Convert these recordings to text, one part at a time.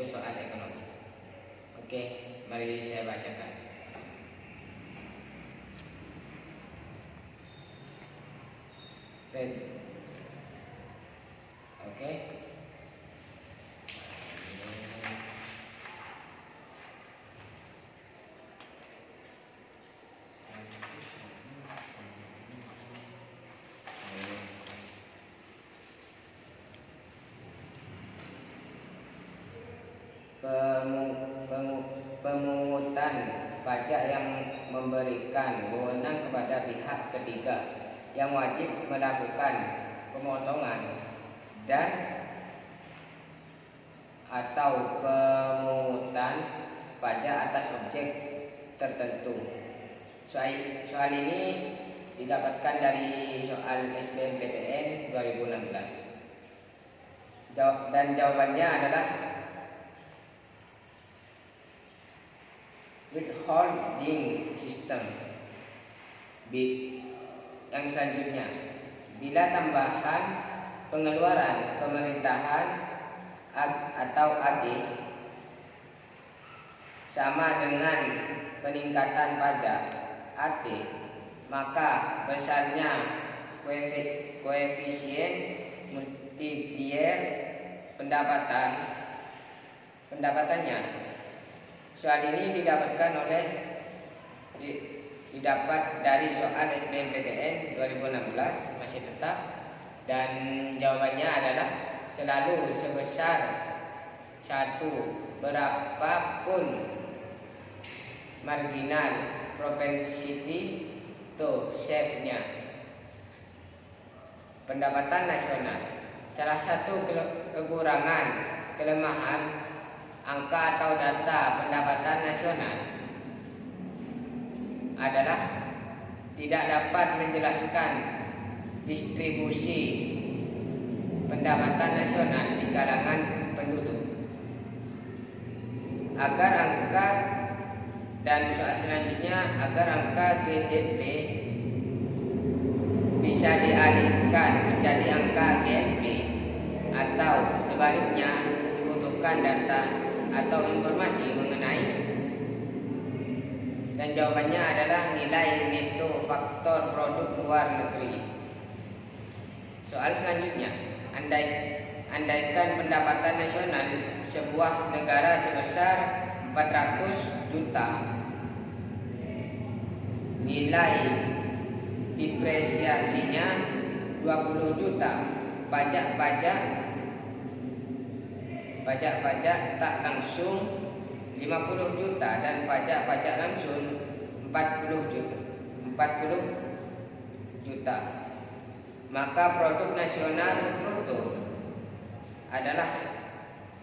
yaitu soal ekonomi. Oke, mari saya bacakan. Ready. Oke. Pemungutan pajak yang memberikan wewenang kepada pihak ketiga yang wajib melakukan pemotongan dan atau pemungutan pajak atas objek tertentu. Soal ini didapatkan dari soal SBMPTN 2016 dan jawabannya adalah withholding system. Yang selanjutnya, bila tambahan pengeluaran pemerintahan atau AG sama dengan peningkatan pajak AT, maka besarnya koefisien multiplier pendapatannya. Soal ini didapat dari soal SBMPTN 2016 masih tetap, dan jawabannya adalah selalu sebesar 1 berapapun marginal propensity to save-nya pendapatan nasional. Salah satu kelemahan angka atau data pendapatan nasional adalah tidak dapat menjelaskan distribusi pendapatan nasional di kalangan penduduk. Agar angka GDP bisa dialihkan menjadi angka GNP atau sebaliknya, dibutuhkan data atau informasi mengenai, dan jawabannya adalah nilai neto faktor produk luar negeri. Soal selanjutnya, andaikan pendapatan nasional sebuah negara sebesar 400 juta, nilai depresiasinya 20 juta, pajak tak langsung 50 juta dan pajak langsung 40 juta. Maka produk nasional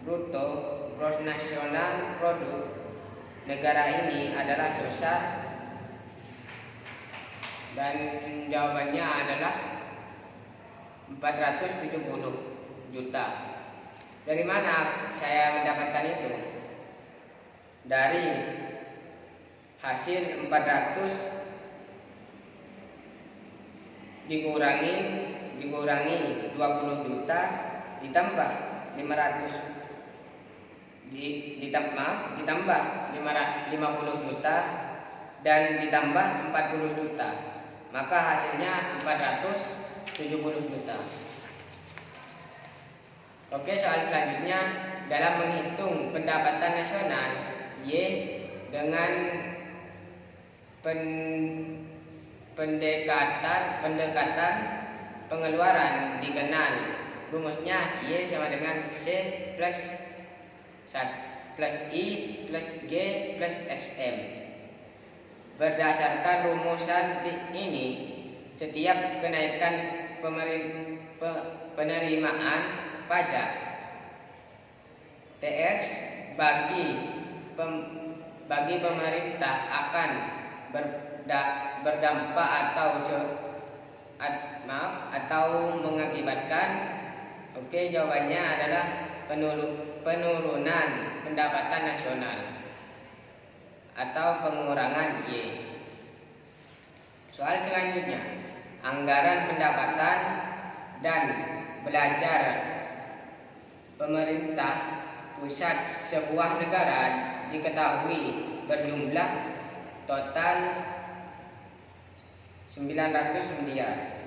gross nasional produk negara ini adalah sebesar, dan jawabannya adalah 470 juta. Dari mana saya mendapatkan itu? Dari hasil 400 dikurangi 20 juta ditambah 50 juta dan ditambah 40 juta, maka hasilnya 470 juta. Oke, soal selanjutnya, dalam menghitung pendapatan nasional Y dengan pendekatan pengeluaran dikenal. Rumusnya Y sama dengan C plus I plus G plus SM. Berdasarkan rumusan ini, setiap kenaikan penerimaan pajak TS bagi pemerintah akan berdampak atau mengakibatkan, jawabannya adalah penurunan pendapatan nasional atau pengurangan Y. Soal selanjutnya, anggaran pendapatan dan belanja pemerintah pusat sebuah negara diketahui berjumlah total 900 miliar.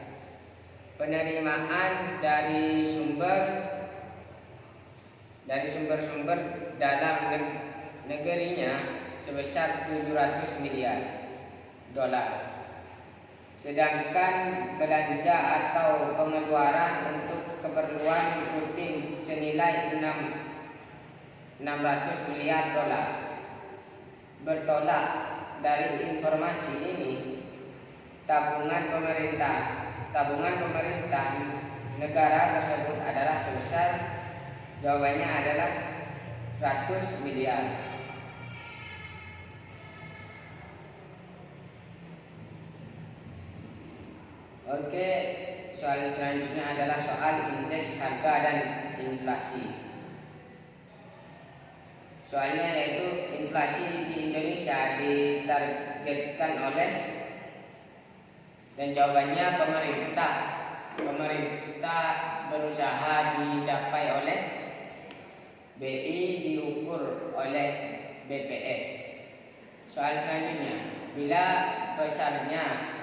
Penerimaan dari sumber-sumber dalam negerinya sebesar 700 miliar dolar. Sedangkan belanja atau pengeluaran untuk keperluan rutin senilai 600 miliar dolar. Bertolak dari informasi ini, tabungan pemerintah negara tersebut adalah sebesar, jawabannya adalah 100 miliar. Oke, soal selanjutnya adalah soal indeks harga dan inflasi. Soalnya yaitu inflasi di Indonesia ditargetkan oleh, dan jawabannya pemerintah berusaha dicapai oleh BI diukur oleh BPS. Soal selanjutnya, bila besarnya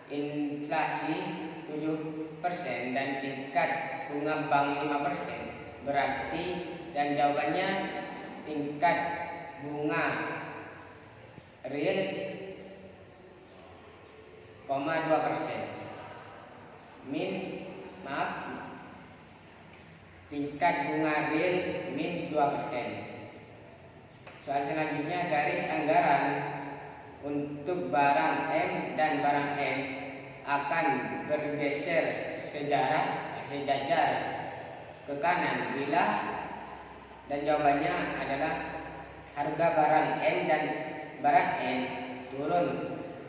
inflasi 7% dan tingkat bunga bank 5%, berarti, dan jawabannya tingkat bunga real 2%. Tingkat bunga real min 2%. Soal selanjutnya, garis anggaran untuk barang M dan barang N akan bergeser sejajar ke kanan bila, dan jawabannya adalah harga barang M dan barang N turun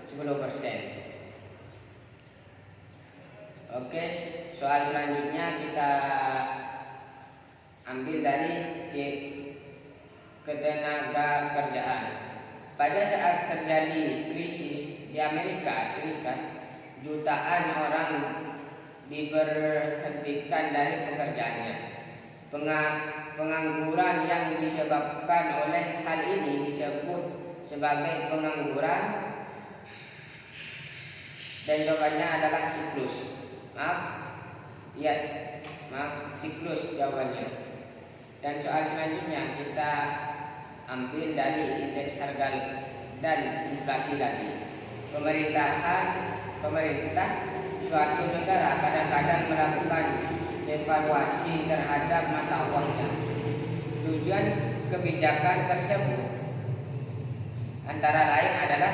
10%. Oke, soal selanjutnya kita ambil dari ketenaga kerjaan. Pada saat terjadi krisis di Amerika Serikat, jutaan orang diberhentikan dari pekerjaannya. Pengangguran yang disebabkan oleh hal ini disebut sebagai pengangguran, dan jawabannya adalah siklus. Siklus jawabannya. Dan soal selanjutnya kita ambil dari indeks harga dan inflasi tadi. Pemerintah suatu negara kadang-kadang melakukan evaluasi terhadap mata uangnya. Tujuan kebijakan tersebut antara lain adalah,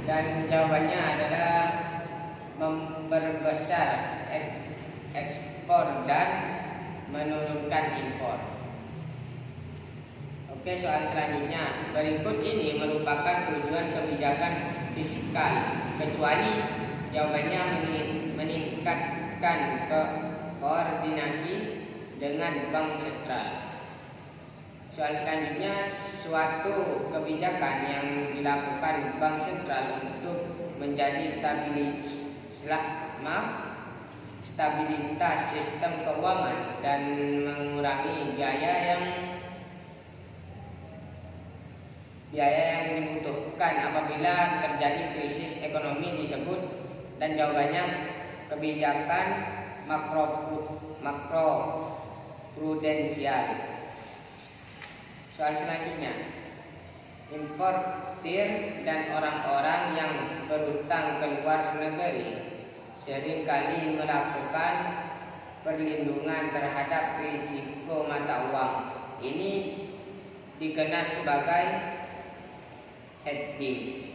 dan jawabannya adalah memperbesar ekspor dan menurunkan impor. Oke, soal selanjutnya, berikut ini merupakan tujuan kebijakan fiskal, kecuali, jawabannya meningkatkan koordinasi dengan bank sentral. Soal selanjutnya, suatu kebijakan yang dilakukan bank sentral untuk menjadi stabilitas sistem keuangan dan mengurangi biaya yang dibutuhkan apabila terjadi krisis ekonomi disebut, dan jawabannya kebijakan makroprudensial. Soal selanjutnya, importir dan orang-orang yang berutang ke luar negeri seringkali melakukan perlindungan terhadap risiko mata uang. Ini dikenal sebagai hedging.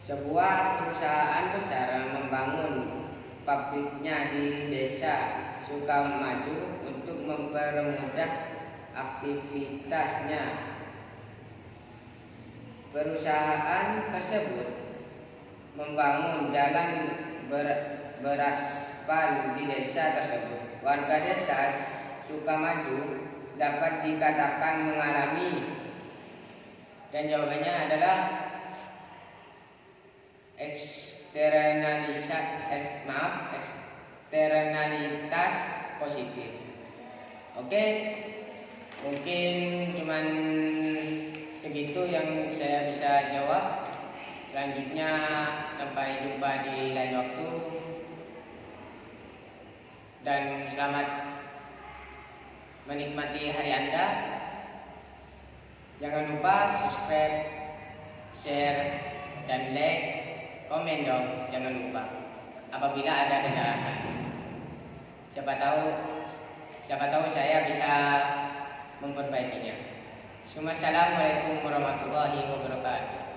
Sebuah perusahaan besar membangun pabriknya di desa Sukamaju untuk mempermudah aktivitasnya. Perusahaan tersebut membangun jalan beraspal di desa tersebut. Warga desa Sukamaju dapat dikatakan mengalami, dan jawabannya adalah eksternalitas positif. Oke, mungkin cuman segitu yang saya bisa jawab. Selanjutnya sampai jumpa di lain waktu, dan selamat menikmati hari Anda. Jangan lupa subscribe, share, dan like, komen dong, jangan lupa. Apabila ada kesalahan, siapa tahu saya bisa memperbaikinya. Assalamualaikum warahmatullahi wabarakatuh.